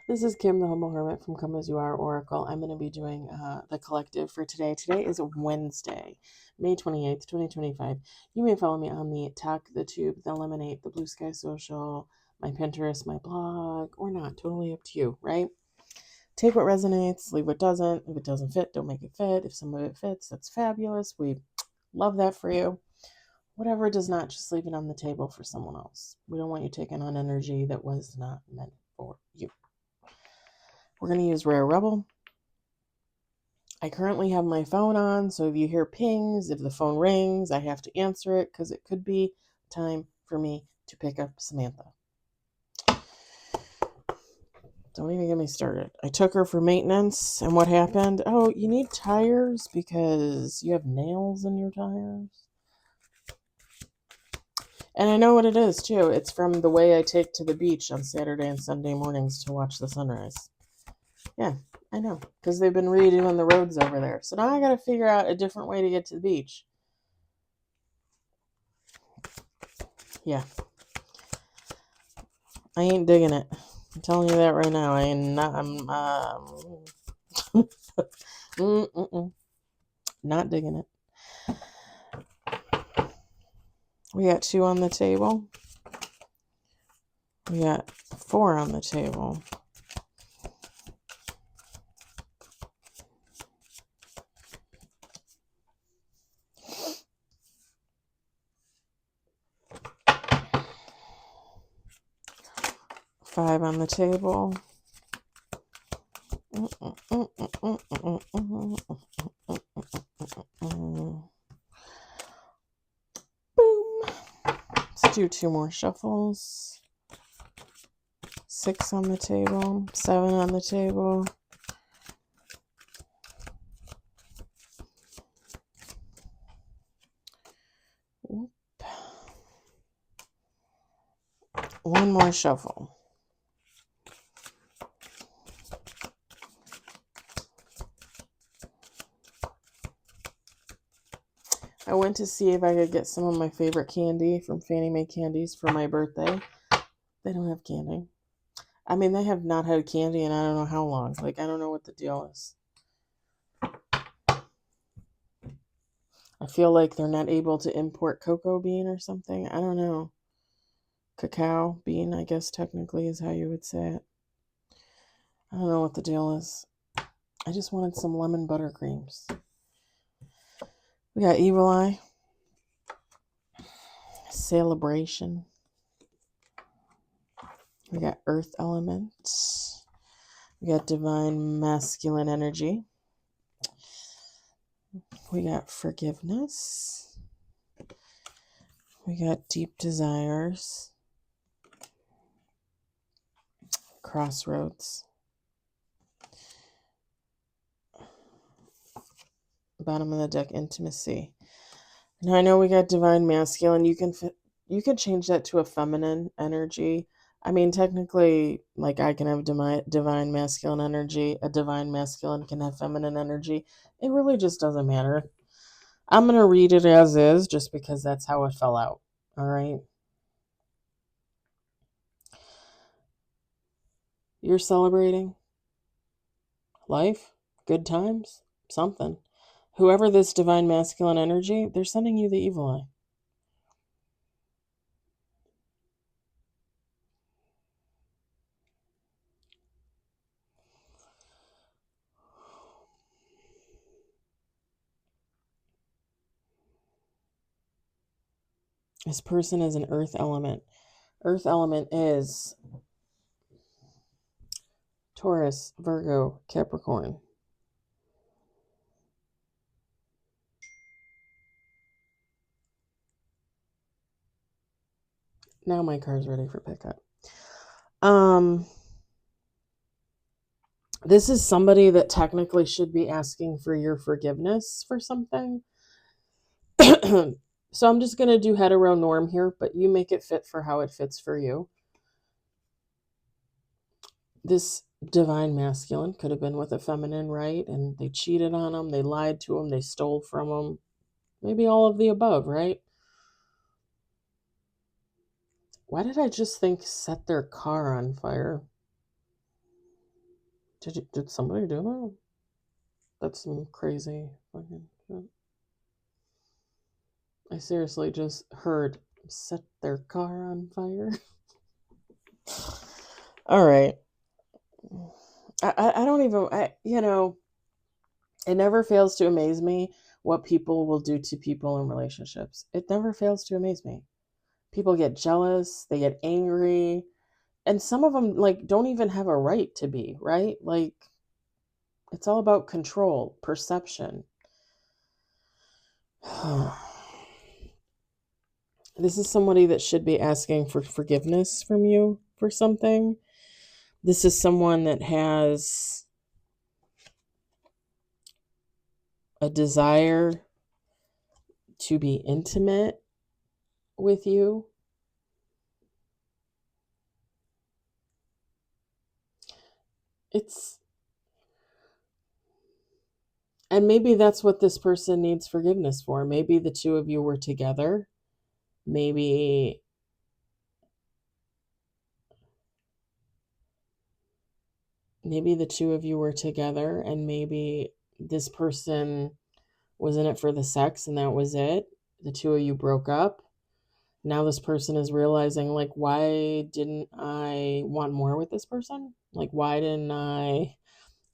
This is Kim, the Humble Hermit from Come As You Are Oracle. I'm going to be doing the collective for today. Today is Wednesday, May 28th, 2025. You may follow me on the Talk, the Tube, the Lemonade, the Blue Sky Social, my Pinterest, my blog, or not. Totally up to you, right? Take what resonates, leave what doesn't. If it doesn't fit, don't make it fit. If some of it fits, that's fabulous. We love that for you. Whatever does not, just leave it on the table for someone else. We don't want you taking on energy that was not meant for you. We're going to use Rare Rebel. I currently have my phone on, so if you hear pings, if the phone rings, I have to answer it because it could be time for me to pick up Samantha. Don't even get me started. I took her for maintenance, and what happened? Oh, you need tires because you have nails in your tires? And I know what it is, too. It's from the way I take to the beach on Saturday and Sunday mornings to watch the sunrise. Yeah, I know, because they've been redoing the roads over there. So now I got to figure out a different way to get to the beach. Yeah. I ain't digging it. I'm telling you that right now. I ain't not, not digging it. We got 2 on the table. We got 4 on the table. Five on the table. Boom. Let's do 2 more shuffles. 6 on the table. 7 on the table. Whoop. 1 more shuffle. I went to see if I could get some of my favorite candy from Fannie Mae Candies for my birthday. They don't have candy. I mean, they have not had candy in I don't know how long. Like, I don't know what the deal is. I feel like they're not able to import cocoa bean or something. I don't know. Cacao bean, I guess technically is how you would say it. I don't know what the deal is. I just wanted some lemon buttercreams. We got Evil Eye. Celebration. We got Earth Element. We got Divine Masculine Energy. We got Forgiveness. We got Deep Desires. Crossroads. Bottom of the deck, Intimacy. Now I know we got Divine Masculine. You can change that to a feminine energy. I mean, technically, like I can have divine masculine energy. A divine masculine can have feminine energy. It really just doesn't matter. I'm going to read it as is just because that's how it fell out. All right. You're celebrating life, good times, something. Whoever this divine masculine energy, they're sending you the evil eye. This person is an earth element. Earth element is Taurus, Virgo, Capricorn. Now my card's ready for pickup. This is somebody that technically should be asking for your forgiveness for something. So I'm just going to do hetero norm here, but you make it fit for how it fits for you. This divine masculine could have been with a feminine, right? And they cheated on him, they lied to him, they stole from him. Maybe all of the above, right? Why did I just think set their car on fire? Did somebody do that? That's some crazy fucking shit. I seriously just heard set their car on fire. All right. I don't even, it never fails to amaze me what people will do to people in relationships. It never fails to amaze me. People get jealous, they get angry, and some of them like don't even have a right to be, right? Like it's all about control, perception. This is somebody that should be asking for forgiveness from you for something. This is someone that has a desire to be intimate with you. And maybe that's what this person needs forgiveness for. Maybe the two of you were together. Maybe the two of you were together, and maybe this person was in it for the sex and that was it. The two of you broke up. Now this person is realizing, like, why didn't I want more with this person? Like, why didn't I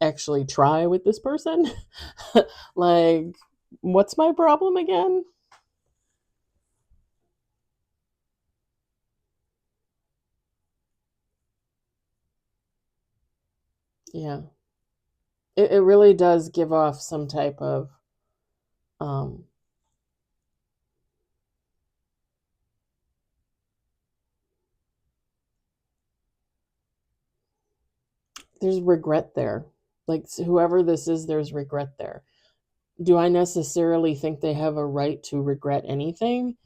actually try with this person? Like, what's my problem again? Yeah. It really does give off some type of um there's regret there. Like whoever this is, there's regret there. Do I necessarily think they have a right to regret anything?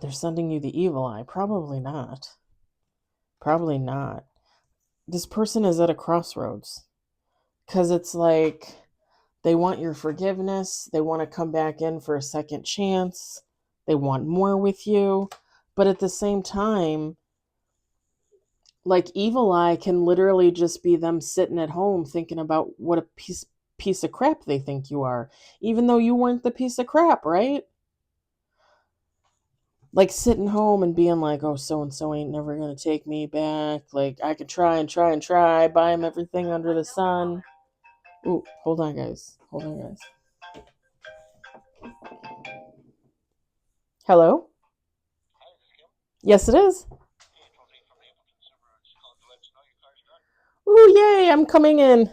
They're sending you the evil eye. Probably not. Probably not. This person is at a crossroads because it's like they want your forgiveness. They want to come back in for a second chance. They want more with you. But at the same time, like evil eye can literally just be them sitting at home thinking about what a piece of crap they think you are, even though you weren't the piece of crap, right? Like sitting home and being like, oh, so and so ain't never gonna take me back. Like I could try and try and try, buy him everything under the sun. Ooh, hold on, guys. Hold on, guys. Hello? Yes, it is. Ooh, yay! I'm coming in.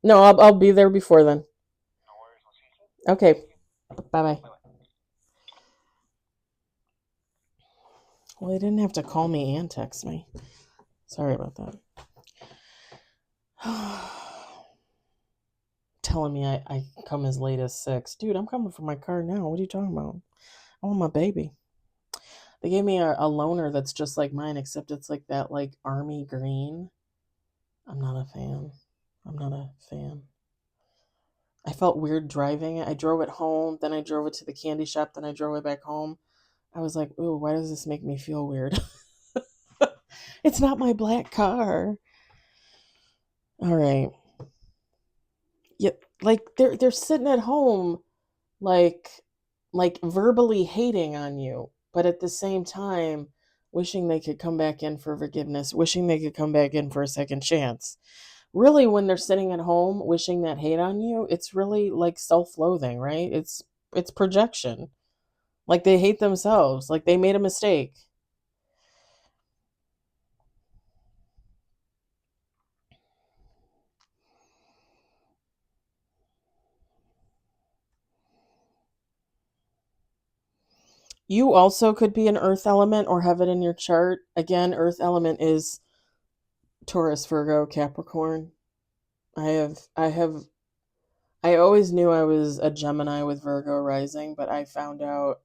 No, I'll be there before then. Okay. Bye bye. Well, they didn't have to call me and text me. Sorry about that. Telling me I come as late as 6. Dude, I'm coming for my car now. What are you talking about? I want my baby. They gave me a loaner that's just like mine, except it's like that like army green. I'm not a fan. I'm not a fan. I felt weird driving it. I drove it home, then I drove it to the candy shop, then I drove it back home. I was like, ooh, why does this make me feel weird? It's not my black car. All right. Yeah, like they're sitting at home like verbally hating on you, but at the same time wishing they could come back in for forgiveness, wishing they could come back in for a second chance. Really, when they're sitting at home wishing that hate on you, it's really like self-loathing, right? It's projection. Like they hate themselves, like they made a mistake. You also could be an earth element or have it in your chart. Again, earth element is Taurus, Virgo, Capricorn. I always knew I was a Gemini with Virgo rising, but I found out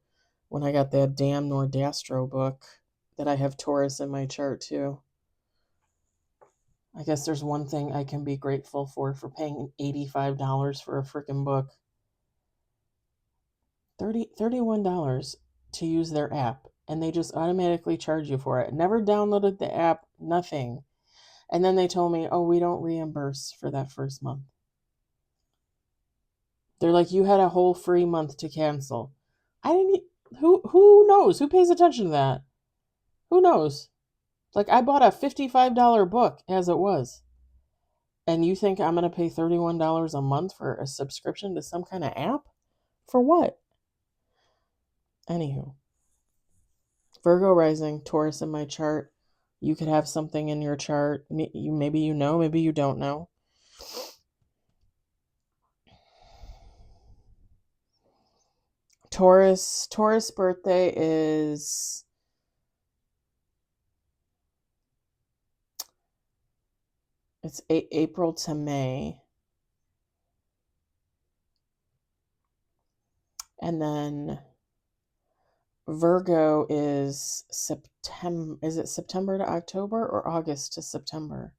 when I got that damn Nordastro book that I have Taurus in my chart too. I guess there's one thing I can be grateful for paying $85 for a freaking book. $31 to use their app. and they just automatically charge you for it. Never downloaded the app, nothing. And then they told me, oh, we don't reimburse for that first month. They're like, you had a whole free month to cancel. I didn't, who knows? Who pays attention to that? Who knows? Like, I bought a $55 book as it was. And you think I'm going to pay $31 a month for a subscription to some kind of app? For what? Anywho, Virgo rising, Taurus in my chart. You could have something in your chart. Maybe you know, maybe you don't know. Taurus birthday is it's April to May. And then Virgo is September. Is it September to October or August to September?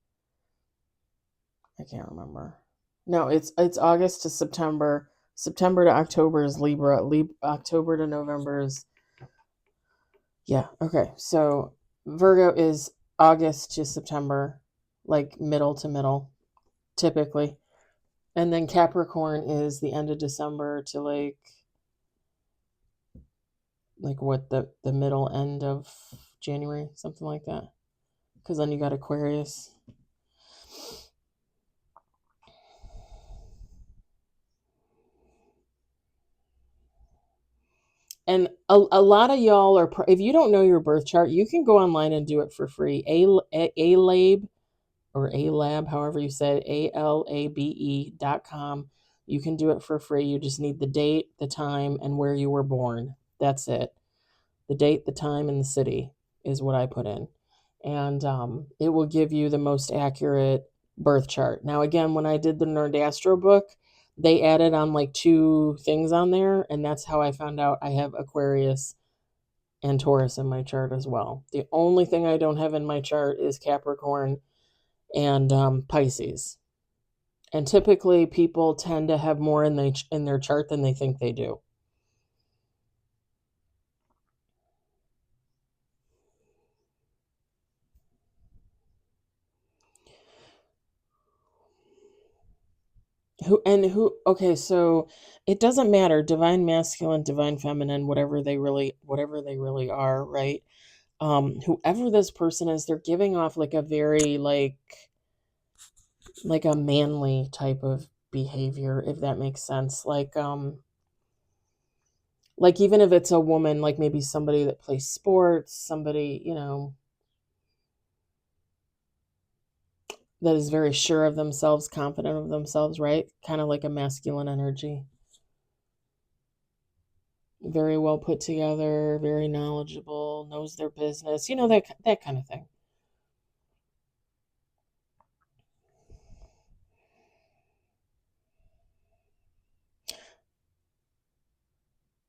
I can't remember. No, it's August to September. September to October is Libra. October to November is, yeah, okay. So Virgo is August to September, like middle to middle, typically. And then Capricorn is the end of December to like what, the middle end of January, something like that. Because then you got Aquarius. And a lot of y'all are, if you don't know your birth chart, you can go online and do it for free. A-Lab, or A-Lab, however you said, ALABE.com. You can do it for free. You just need the date, the time, and where you were born. That's it. The date, the time, and the city is what I put in. And it will give you the most accurate birth chart. Now, again, when I did the Nerdastro book, they added on like 2 things on there, and that's how I found out I have Aquarius and Taurus in my chart as well. The only thing I don't have in my chart is Capricorn and Pisces. And typically people tend to have more in their chart than they think they do. Okay, so it doesn't matter, divine masculine, divine feminine, whatever they really are, right? Whoever this person is, they're giving off like a very like a manly type of behavior, if that makes sense. Like even if it's a woman, like maybe somebody that plays sports, somebody, that is very sure of themselves, confident of themselves, right? Kind of like a masculine energy. Very well put together, very knowledgeable, knows their business, that kind of thing.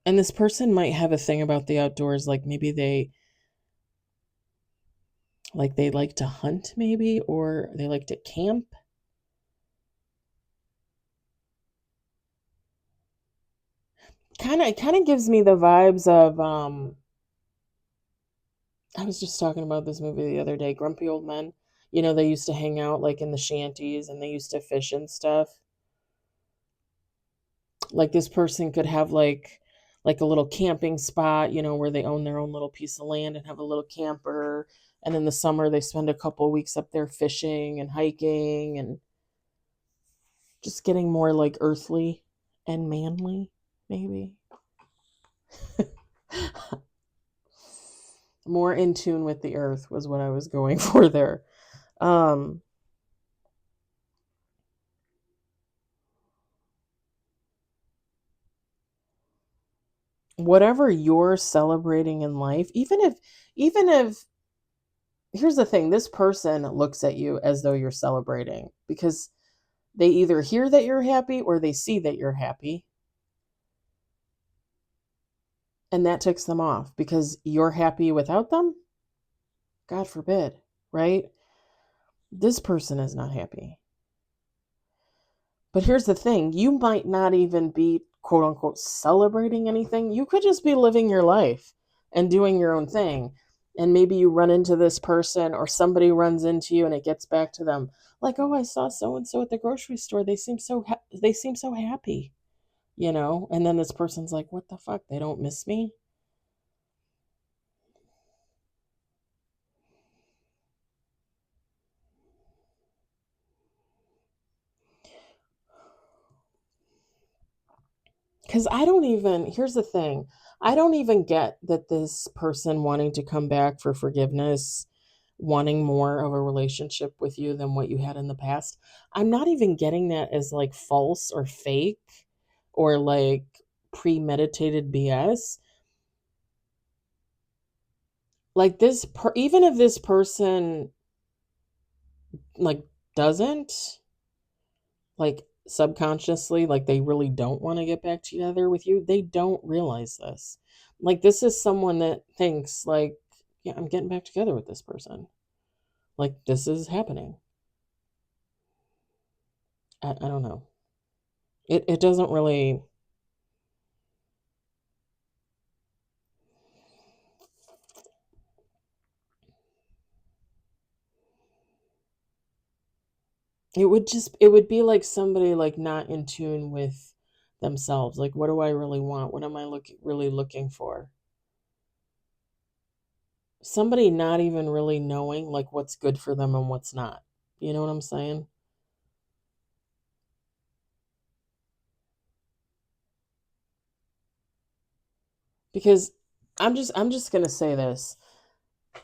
And this person might have a thing about the outdoors, like maybe they like to hunt, maybe, or they like to camp. Kind of gives me the vibes of I was just talking about this movie the other day, Grumpy Old Men. They used to hang out like in the shanties and they used to fish and stuff. Like this person could have like a little camping spot, where they own their own little piece of land and have a little camper. And in the summer they spend a couple weeks up there fishing and hiking and just getting more like earthly and manly, maybe. More in tune with the earth was what I was going for there. Whatever you're celebrating in life, even if here's the thing, this person looks at you as though you're celebrating because they either hear that you're happy or they see that you're happy. And that ticks them off because you're happy without them. God forbid, right? This person is not happy. But here's the thing, you might not even be quote unquote celebrating anything. You could just be living your life. and doing your own thing. And maybe you run into this person or somebody runs into you and it gets back to them. Like, oh, I saw so and so at the grocery store. They seem so happy, And then this person's like, what the fuck? They don't miss me? Because here's the thing, I don't even get that this person wanting to come back for forgiveness, wanting more of a relationship with you than what you had in the past. I'm not even getting that as like false or fake or like premeditated BS. Like even if this person like doesn't, like subconsciously, like they really don't want to get back together with you, they don't realize this. Like this is someone that thinks like, yeah, I'm getting back together with this person. Like this is happening. I don't know. It doesn't really. It would be like somebody like not in tune with themselves. Like, what do I really want? What am I really looking for? Somebody not even really knowing like what's good for them and what's not. You know what I'm saying? Because I'm just going to say this.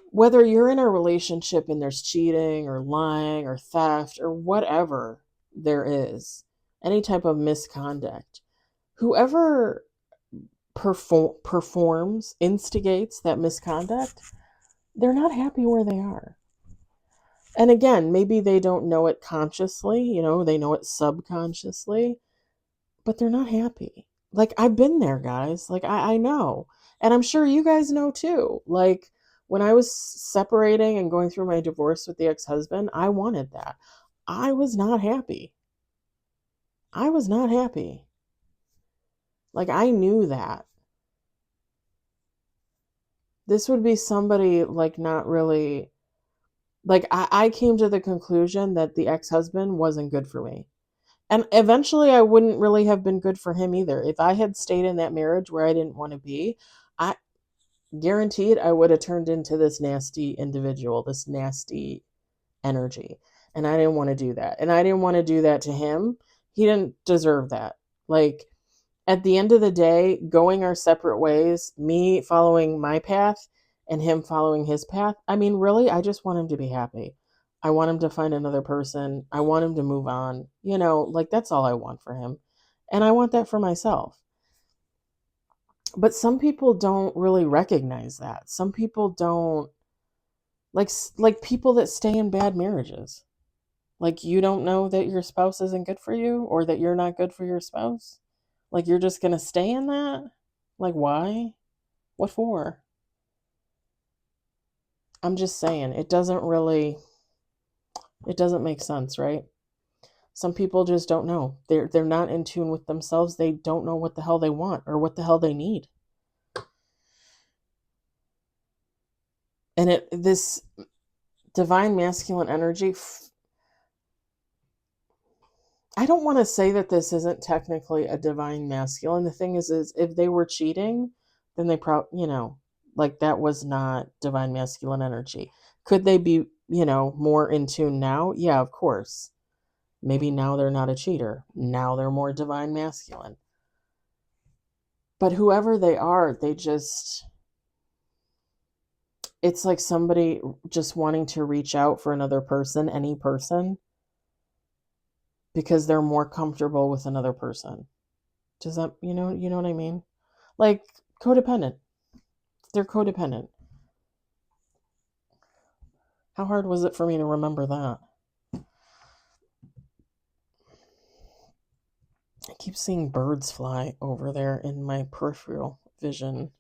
Whether you're in a relationship and there's cheating or lying or theft or whatever there is, any type of misconduct, whoever performs, instigates that misconduct, they're not happy where they are. And again, maybe they don't know it consciously, they know it subconsciously, but they're not happy. Like, I've been there, guys. Like, I know. And I'm sure you guys know too. Like, when I was separating and going through my divorce with the ex husband, I wanted that. I was not happy. I was not happy. Like, I knew that. This would be somebody, like, not really. Like, I came to the conclusion that the ex husband wasn't good for me. And eventually, I wouldn't really have been good for him either. If I had stayed in that marriage where I didn't want to be, I guaranteed I would have turned into this nasty individual, this nasty energy. And I didn't want to do that. And I didn't want to do that to him. He didn't deserve that. Like, at the end of the day, going our separate ways, me following my path and him following his path, I mean, really, I just want him to be happy. I want him to find another person. I want him to move on. Like that's all I want for him. And I want that for myself. But some people don't really recognize that. Some people don't like people that stay in bad marriages. Like you don't know that your spouse isn't good for you or that you're not good for your spouse. Like you're just going to stay in that? Like why? What for? I'm just saying it doesn't make sense, right? Some people just don't know. They're not in tune with themselves. They don't know what the hell they want or what the hell they need. And this divine masculine energy, I don't want to say that this isn't technically a divine masculine. The thing is if they were cheating, then they like that was not divine masculine energy. Could they be, more in tune now? Yeah, of course. Maybe now they're not a cheater. Now they're more divine masculine. But whoever they are, it's like somebody just wanting to reach out for another person, any person, because they're more comfortable with another person. Does that, you know what I mean? Like codependent. They're codependent. How hard was it for me to remember that? I keep seeing birds fly over there in my peripheral vision.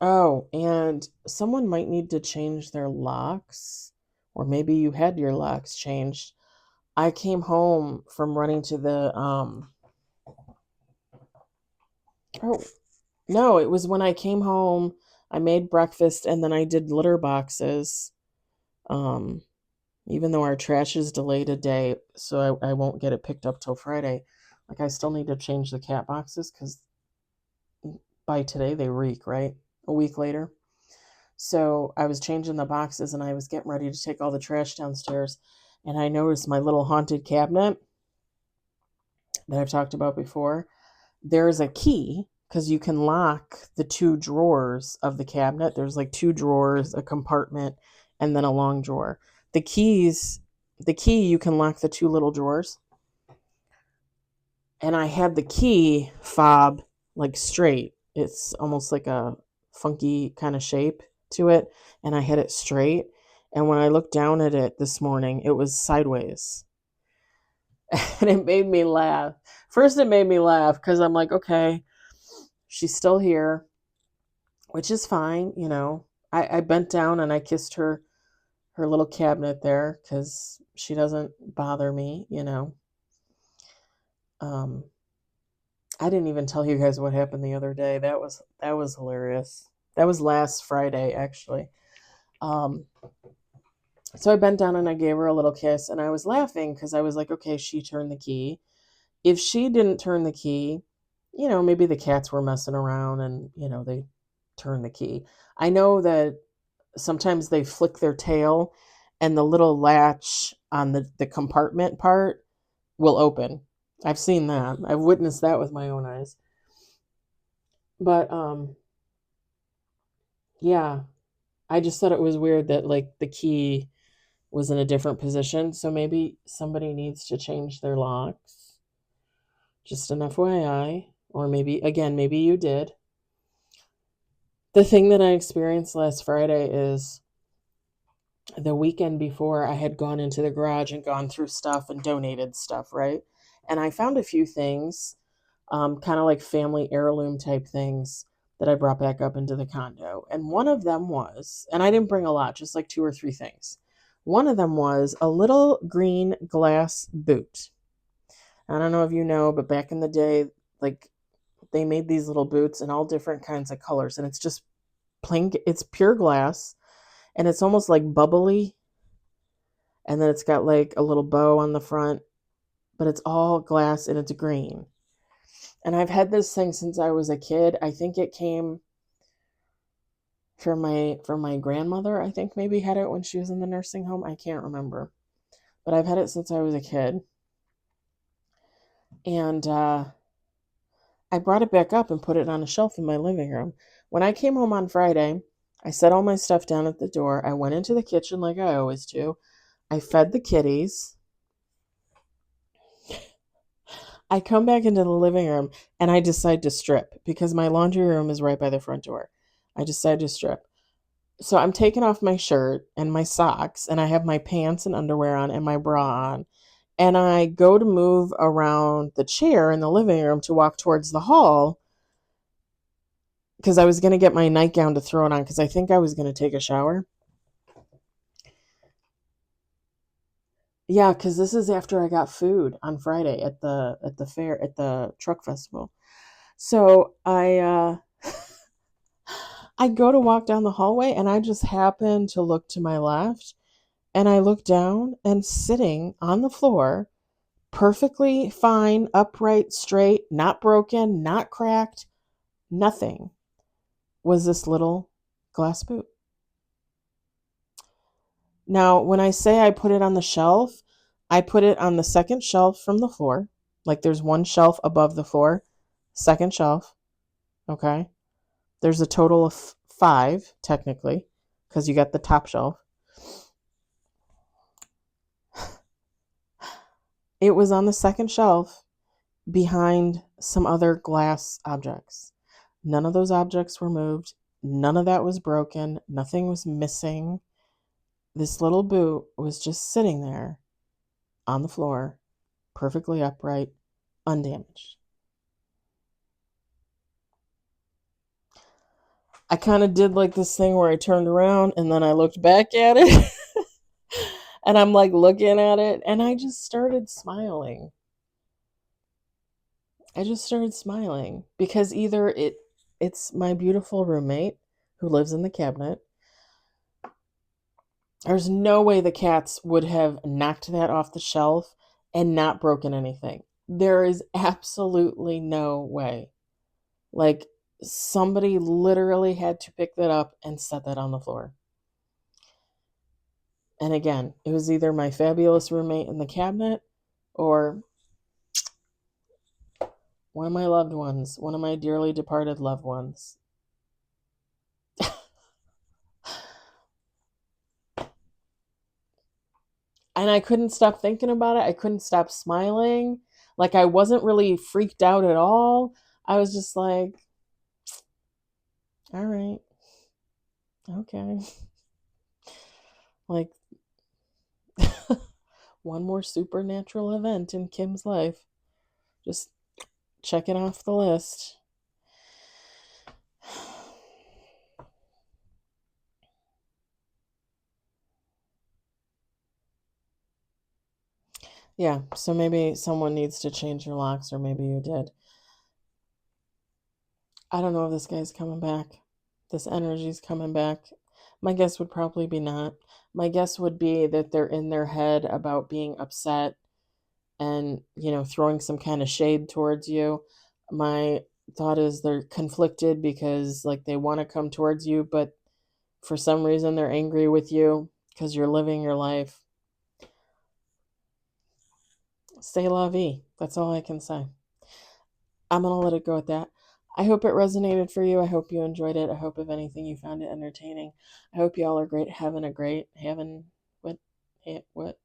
Oh, and someone might need to change their locks, or maybe you had your locks changed. I came home from running to the oh no, it was when I came home, I made breakfast and then I did litter boxes. Um Even though our trash is delayed a day, so I won't get it picked up till Friday. Like I still need to change the cat boxes because by today they reek, right? A week later. So I was changing the boxes and I was getting ready to take all the trash downstairs. And I noticed my little haunted cabinet that I've talked about before. There's a key because you can lock the two drawers of the cabinet. There's like two drawers, a compartment, and then a long drawer. The keys, the key, you can lock the two little drawers. And I had the key fob like straight. It's almost like a funky kind of shape to it. And I had it straight. And when I looked down at it this morning, it was sideways. And it made me laugh. First, it made me laugh because I'm like, okay, she's still here, which is fine. I bent down and I kissed her little cabinet there because she doesn't bother me. Um, I didn't even tell you guys what happened the other day. That was hilarious. That was last Friday, actually. Um, so I bent down and I gave her a little kiss, and I was laughing because I was like, okay, she turned the key. If she didn't turn the key, maybe the cats were messing around and they turned the key. I know that sometimes they flick their tail, and the little latch on the compartment part will open. I've seen that. I've witnessed that with my own eyes. But yeah, I just thought it was weird that like the key was in a different position. So maybe somebody needs to change their locks. Just an FYI. Or maybe, again, maybe you did. The thing that I experienced last Friday is the weekend before I had gone into the garage and gone through stuff and donated stuff, right? And I found a few things, kind of like family heirloom type things that I brought back up into the condo. And one of them was, and I didn't bring a lot, just like two or three things. One of them was a little green glass boot. I don't know if you know, but back in the day, like they made these little boots in all different kinds of colors, and it's just plain, it's pure glass, and it's almost like bubbly, and then it's got like a little bow on the front, but it's all glass and it's green. And I've had this thing since I was a kid. I think it came from my grandmother. I think maybe had it when she was in the nursing home. I can't remember. But I've had it since I was a kid. And I brought it back up and put it on a shelf in my living room. When I came home on Friday, I set all my stuff down at the door. I went into the kitchen like I always do. I fed the kitties. I come back into the living room and I decide to strip because my laundry room is right by the front door. I decide to strip. So I'm taking off my shirt and my socks, and I have my pants and underwear on and my bra on. And I go to move around the chair in the living room to walk towards the hall because I was going to get my nightgown to throw it on because I think I was going to take a shower. Yeah, because this is after I got food on Friday at the fair at the truck festival. So I go to walk down the hallway and I just happen to look to my left and I look down and sitting on the floor, perfectly fine, upright, straight, not broken, not cracked, nothing, was this little glass boot. Now, when I say I put it on the shelf, I put it on the second shelf from the floor. Like there's one shelf above the floor, second shelf, okay? There's a total of five, technically, because you got the top shelf. It was on the second shelf behind some other glass objects. None of those objects were moved. None of that was broken. Nothing was missing. This little boot was just sitting there on the floor, perfectly upright, undamaged. I kind of did like this thing where I turned around and then I looked back at it. And I'm like looking at it and I just started smiling. I just started smiling because either it's my beautiful roommate who lives in the cabinet. There's no way the cats would have knocked that off the shelf and not broken anything. There is absolutely no way. Like somebody literally had to pick that up and set that on the floor. And again, it was either my fabulous roommate in the cabinet or one of my loved ones, one of my dearly departed loved ones. And I couldn't stop thinking about it. I couldn't stop smiling. Like I wasn't really freaked out at all. I was just like, all right, okay. Like one more supernatural event in Kim's life. Just check it off the list. Yeah, so maybe someone needs to change your locks, or maybe you did. I don't know if this guy's coming back. This energy's coming back. My guess would probably be not. My guess would be that they're in their head about being upset and, throwing some kind of shade towards you. My thought is they're conflicted because, like, they want to come towards you, but for some reason they're angry with you because you're living your life. C'est la vie. That's all I can say. I'm going to let it go at that. I hope it resonated for you. I hope you enjoyed it. I hope, if anything, you found it entertaining. I hope you all are what?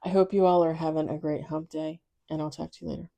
I hope you all are having a great hump day, and I'll talk to you later.